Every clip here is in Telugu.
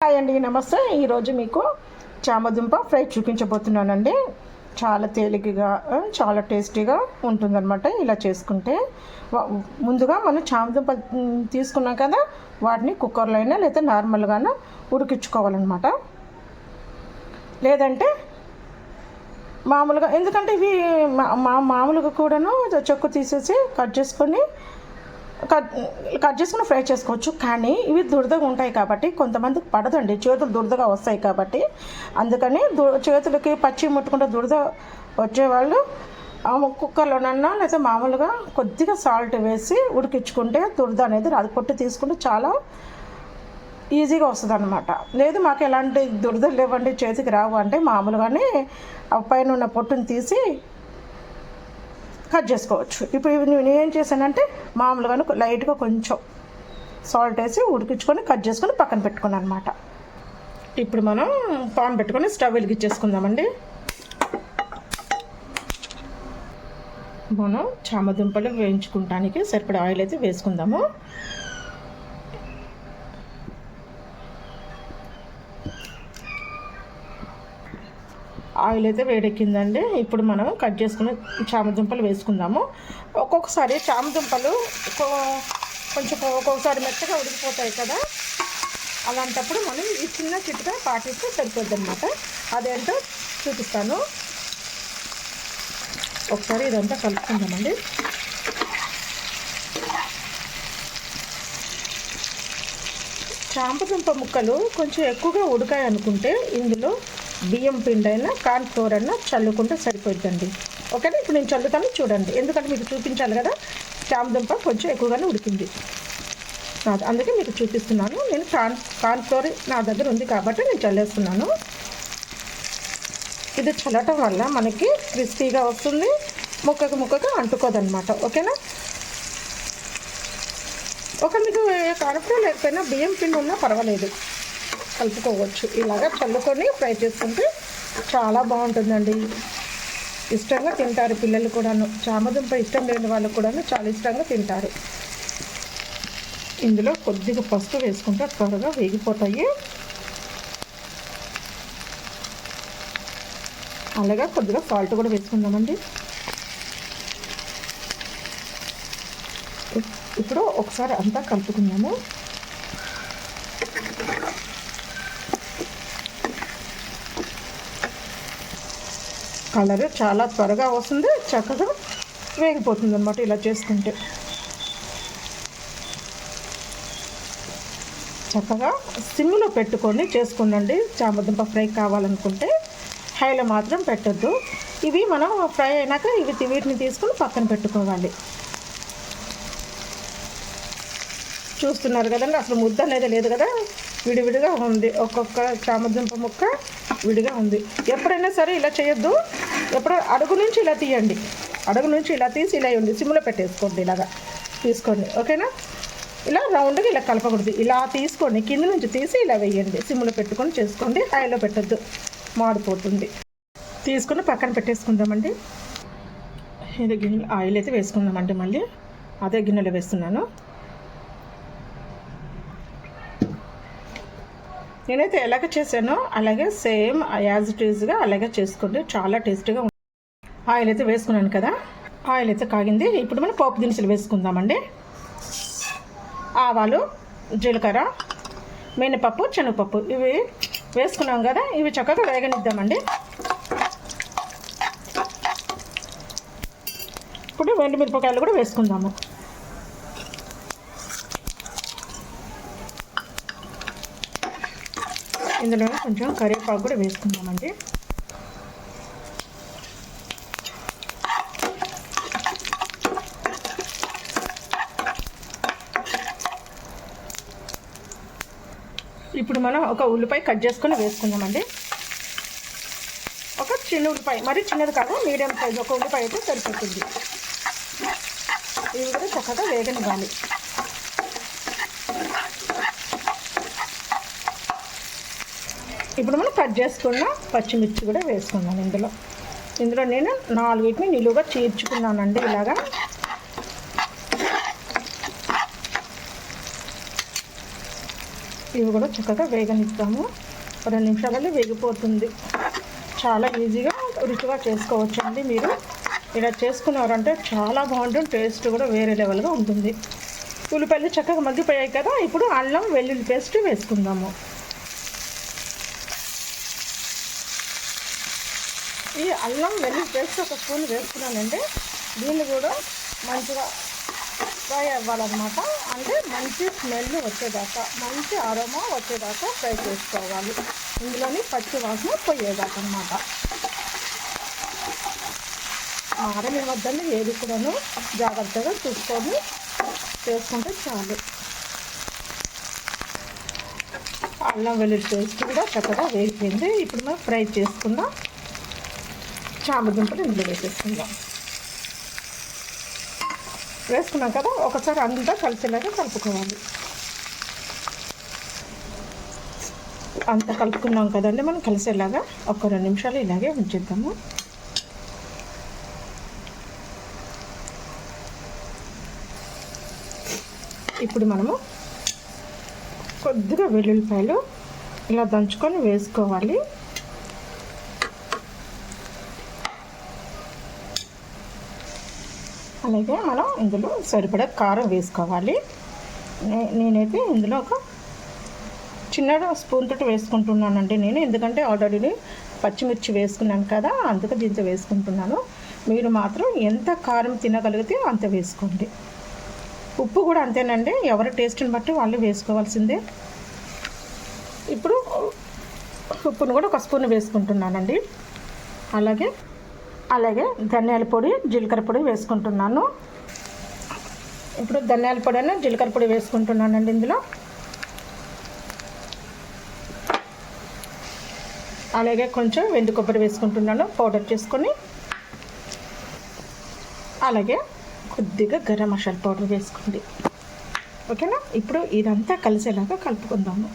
హాయ్ అండి, నమస్తే. ఈరోజు మీకు చామదుంప ఫ్రై చూపించబోతున్నానండి. చాలా తేలికగా చాలా టేస్టీగా ఉంటుందన్నమాట. ఇలా చేసుకుంటే ముందుగా మనం చామదుంప తీసుకున్నాం కదా, వాటిని కుక్కర్లో అయినా లేదా నార్మల్గానే ఉడికించుకోవాలన్నమాట. లేదంటే మామూలుగా, ఎందుకంటే ఇవి మామూలుగా కూడాను చెక్కు తీసేసి కట్ చేసుకొని ఫ్రై చేసుకోవచ్చు. కానీ ఇవి దురదగా ఉంటాయి కాబట్టి కొంతమందికి పడదండి, చేతులు దురదగా వస్తాయి కాబట్టి. అందుకని చేతులకి పచ్చి ముట్టుకుంటే దురద వచ్చేవాళ్ళు కుక్కర్లోనన్నా లేదా మామూలుగా కొద్దిగా సాల్ట్ వేసి ఉడికించుకుంటే దురద అనేది రాదు. పొట్టు తీసుకుంటే చాలా ఈజీగా వస్తుంది అనమాట. లేదు మాకు ఎలాంటి దురదలు లేవండి, చేతికి రావు అంటే మామూలుగానే పైన ఉన్న పొట్టుని తీసి కట్ చేసుకోవచ్చు. ఇప్పుడు నేను ఏం చేశానంటే మామూలుగానే లైట్గా కొంచెం సాల్ట్ వేసి ఉడికించుకొని కట్ చేసుకొని పక్కన పెట్టుకున్నాను అనమాట. ఇప్పుడు మనం పాన్ పెట్టుకొని స్టవ్ వెలిగించేసుకుందామండి. మనం చామదుంపలు వేయించుకోవడానికి సరిపడా ఆయిల్ అయితే వేసుకుందాము. ఆయిల్ అయితే వేడెక్కిందండి. ఇప్పుడు మనం కట్ చేసుకుని చామదుంపలు వేసుకుందాము. ఒక్కొక్కసారి చామదుంపలు కొంచెం ఒక్కొక్కసారి మెత్తగా ఉడికిపోతాయి కదా, అలాంటప్పుడు మనం ఈ చిన్న చిట్కా పాటిస్తే సరిపోద్ది అనమాట. అదేంటో చూపిస్తాను. ఒకసారి ఇదంతా కలుపుకుందామండి. చామదుంప ముక్కలు కొంచెం ఎక్కువగా ఉడికాయి అనుకుంటే ఇందులో బియ్యం పిండి అయినా కార్న్ ఫ్లోర్ అయినా చల్లుకుంటే సరిపోద్దండి. ఓకేనా? ఇప్పుడు నేను చల్లుతాను చూడండి, ఎందుకంటే మీకు చూపించాలి కదా. చామదుంప కొంచెం ఎక్కువగానే ఉడికింది, అందుకే మీకు చూపిస్తున్నాను. నేను కార్న్ ఫ్లోర్ నా దగ్గర ఉంది కాబట్టి నేను చల్లేస్తున్నాను. ఇది చల్లటం వల్ల మనకి క్రిస్పీగా వస్తుంది, ముక్కకు అంటుకోదన్నమాట. ఓకేనా? మీకు కార్న్ ఫ్లోర్ లేకపోయినా బియ్యం పిండి ఉన్నా పర్వాలేదు, కలుపుకోవచ్చు. ఇలాగా చల్లుకొని ఫ్రై చేసుకుంటే చాలా బాగుంటుందండి. ఇష్టంగా తింటారు పిల్లలు కూడాను. చామదుంప ఇష్టం లేని వాళ్ళు కూడాను చాలా ఇష్టంగా తింటారు. ఇందులో కొద్దిగా పసుపు వేసుకుంటే త్వరగా వేగిపోతాయి. అలాగే కొద్దిగా సాల్ట్ కూడా వేసుకుందామండి. ఇప్పుడు ఒకసారి అంతా కలుపుకుందాము. కలర్ చాలా త్వరగా వస్తుంది, చక్కగా వేగిపోతుంది అన్నమాట ఇలా చేసుకుంటే. చక్కగా సిమ్లో పెట్టుకొని చేసుకునండి. చామదుంప ఫ్రై కావాలనుకుంటే హైలో మాత్రం పెట్టద్దు. ఇవి మనం ఫ్రై అయినాక వీటిని తీసుకొని పక్కన పెట్టుకోవాలి. చూస్తున్నారు కదండి, అసలు ముద్ద అనేది లేదు కదా, విడివిడిగా ఉంది. ఒక్కొక్క చామదుంప ముక్క విడిగా ఉంది. ఎప్పుడైనా సరే ఇలా చేయొద్దు. ఎప్పుడో అడుగు నుంచి ఇలా తీయండి, అడుగు నుంచి ఇలా తీసి ఇలా ఇవ్వండి, సిమ్లో పెట్టేసుకోండి. ఇలాగా తీసుకోండి. ఓకేనా? ఇలా రౌండ్గా ఇలా కలపకూడదు, ఇలా తీసుకోండి, కింద నుంచి తీసి ఇలా వేయండి. సిమ్లో పెట్టుకొని చేసుకోండి, హైలో పెట్టద్దు, మాడిపోతుంది. తీసుకొని పక్కన పెట్టేసుకుందామండి. ఇది గిన్నె ఆయిల్ అయితే వేసుకుందామండి. మళ్ళీ అదే గిన్నెలో వేస్తున్నాను. నేనైతే ఎలాగ చేశానో అలాగే సేమ్ యాజ్ ఇట్ ఈజ్గా అలాగే చేసుకోండి, చాలా టేస్టీగా ఉంటుంది. ఆయిల్ అయితే వేసుకున్నాను కదా, ఆయిల్ అయితే కాగింది. ఇప్పుడు మనం పోపు దినుసులు వేసుకుందామండి. ఆవాలు, జీలకర్ర, మినపప్పు, శనగపప్పు ఇవి వేసుకున్నాం కదా, ఇవి చక్కగా వేగనిద్దామండి. ఇప్పుడు ఎండు మిరపకాయలు కూడా వేసుకుందాము. ఇందులో కొంచెం కరివేపాకు కూడా వేసుకుందామండి. ఇప్పుడు మనం ఒక ఉల్లిపాయ కట్ చేసుకొని వేసుకుందామండి. ఒక చిన్న ఉల్లిపాయ, మరి చిన్నది కాదు, మీడియం సైజు ఒక ఉల్లిపాయ అయితే సరిపోతుంది. ఇవి కూడా చక్కగా వేగనివ్వాలి. ఇప్పుడు మనం కట్ చేసుకున్న పచ్చిమిర్చి కూడా వేసుకున్నాను ఇందులో నేను 4 నిలువుగా చీర్చుకున్నానండి. ఇలాగా ఇవి కూడా చక్కగా వేగనిస్తాము. 2 నిమిషాలలో వేగిపోతుంది. చాలా ఈజీగా రుచిగా చేసుకోవచ్చు అండి. మీరు ఇలా చేసుకున్నారంటే చాలా బాగుంటుంది. టేస్ట్ కూడా వేరే లెవెల్గా ఉంటుంది. ఉల్లిపాయలు చక్కగా మగ్గిపోయాయి కదా. ఇప్పుడు అల్లం వెల్లుల్లి పేస్ట్ వేసుకుందాము. ఈ అల్లం వెల్లుల్లి పేస్ట్ 1 స్పూన్ వేసుకున్నానంటే దీన్ని కూడా మంచిగా ఫ్రై అవ్వాలన్నమాట. అంటే మంచి స్మెల్ వచ్చేదాకా, మంచి అరోమా వచ్చేదాకా ఫ్రై చేసుకోవాలి. ఇందులోని పచ్చి వాసన పోయేదాకా అన్నమాట. మారని వద్దని ఏది కూడాను జాగ్రత్తగా చూసుకొని చేసుకుంటే చాలు. అల్లం వెల్లుల్లి పేస్ట్ కూడా చక్కగా వేగిపోయింది. ఇప్పుడు మనం ఫ్రై చేసుకుందాం. చామదుంపలు ఇందులో వేసుకున్నాం కదా. ఒకసారి అంతా కలిసేలాగా కలుపుకోవాలి. అంతా కలుపుకున్నాం కదండి. మనం కలిసేలాగా 1 2 నిమిషాలు ఇలాగే ఉంచేద్దాము. ఇప్పుడు మనము కొద్దిగా వెల్లుల్లిపాయలు ఇలా దంచుకొని వేసుకోవాలి. అలాగే మనం ఇందులో సరిపడా కారం వేసుకోవాలి. నేనైతే ఇందులో ఒక చిన్న స్పూన్ తోటి వేసుకుంటున్నానండి నేను. ఎందుకంటే ఆల్రెడీ పచ్చిమిర్చి వేసుకున్నాను కదా, అందుకే దీంతో వేసుకుంటున్నాను. మీరు మాత్రం ఎంత కారం తినగలిగితే అంత వేసుకోండి. ఉప్పు కూడా అంతేనండి. ఎవరి టేస్ట్ని బట్టి వాళ్ళు వేసుకోవాల్సిందే. ఇప్పుడు ఉప్పును కూడా 1 స్పూన్ వేసుకుంటున్నానండి. అలాగే ధనియాల పొడి, జీలకర్ర పొడి వేసుకుంటున్నాను. ఇప్పుడు ధనియాల పొడి అయినా జీలకర్ర పొడి వేసుకుంటున్నానండి ఇందులో. అలాగే కొంచెం ఎండు కొబ్బరి వేసుకుంటున్నాను పౌడర్ చేసుకొని. అలాగే కొద్దిగా గరం మసాలా పౌడర్ వేసుకోండి. ఓకేనా. ఇప్పుడు ఇదంతా కలిసేలాగా కలుపుకుందాము.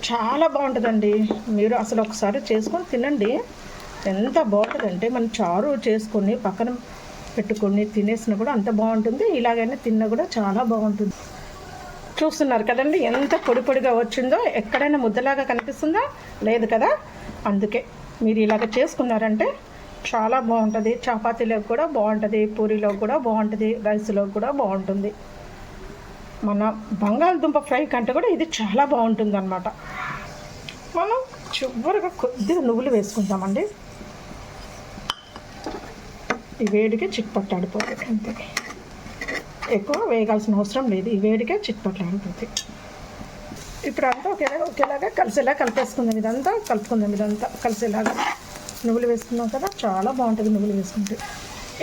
చాలా బాగుంటుందండి. మీరు అసలు ఒకసారి చేసుకొని తినండి. ఎంత బాగుంటుందంటే మనం చారు చేసుకొని పక్కన పెట్టుకొని తినేసినా కూడా అంత బాగుంటుంది. ఇలాగైనా తిన్నా కూడా చాలా బాగుంటుంది. చూస్తున్నారు కదండి ఎంత పొడి పొడిగా వచ్చిందో. ఎక్కడైనా ముద్దలాగా కనిపిస్తుందా? లేదు కదా. అందుకే మీరు ఇలాగ చేసుకున్నారంటే చాలా బాగుంటుంది. చపాతీలోకి కూడా బాగుంటుంది, పూరీలోకి కూడా బాగుంటుంది, రైస్లోకి కూడా బాగుంటుంది. మన బంగాళదుంప ఫ్రై కంటే కూడా ఇది చాలా బాగుంటుంది అన్నమాట. మనం చివరిగా కొద్దిగా నువ్వులు వేసుకుంటామండి. ఈ వేడికి చిట్పట్లాడిపోతుంది అంతే. ఎక్కువ వేగాల్సిన అవసరం లేదు. ఈ వేడికే చిట్పట్లాడిపోతుంది. ఇప్పుడు అంతా ఒకేలాగా కలిసేలా కలిపేసుకుందాం. ఇదంతా కలిసేలాగా నువ్వులు వేసుకున్నాం కదా. చాలా బాగుంటుంది నువ్వులు వేసుకుంటే.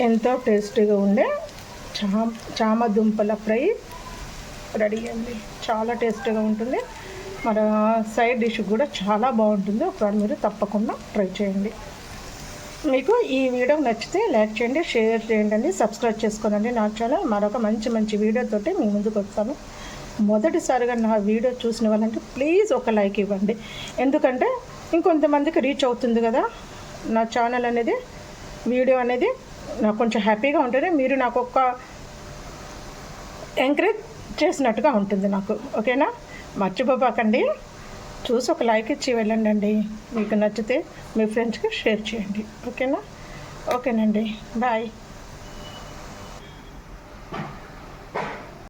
ఎంతో టేస్టీగా ఉండే చామదుంపల ఫ్రై రెడీ అయింది. చాలా టేస్టీగా ఉంటుంది. మన సైడ్ డిష్ కూడా చాలా బాగుంటుంది. ఒకసారి మీరు తప్పకుండా ట్రై చేయండి. మీకు ఈ వీడియో నచ్చితే లైక్ చేయండి, షేర్ చేయండి, సబ్స్క్రైబ్ చేసుకోనండి నా ఛానల్. మరొక మంచి వీడియోతోటి మీ ముందుకు వస్తాను. మొదటిసారిగా నా వీడియో చూసిన వాళ్ళంటే ప్లీజ్ ఒక లైక్ ఇవ్వండి. ఎందుకంటే ఇంకొంతమందికి రీచ్ అవుతుంది కదా నా ఛానల్ అనేది, వీడియో అనేది. నాకు కొంచెం హ్యాపీగా ఉంటుంది. మీరు నాకు ఒక ఎంకరేజ్ చేసినట్టుగా ఉంటుంది నాకు. ఓకేనా. మర్చిపోకండి. చూసి ఒక లైక్ ఇచ్చి వెళ్ళండి. మీకు నచ్చితే మీ ఫ్రెండ్స్కి షేర్ చేయండి. ఓకేనా. ఓకేనండి. బాయ్.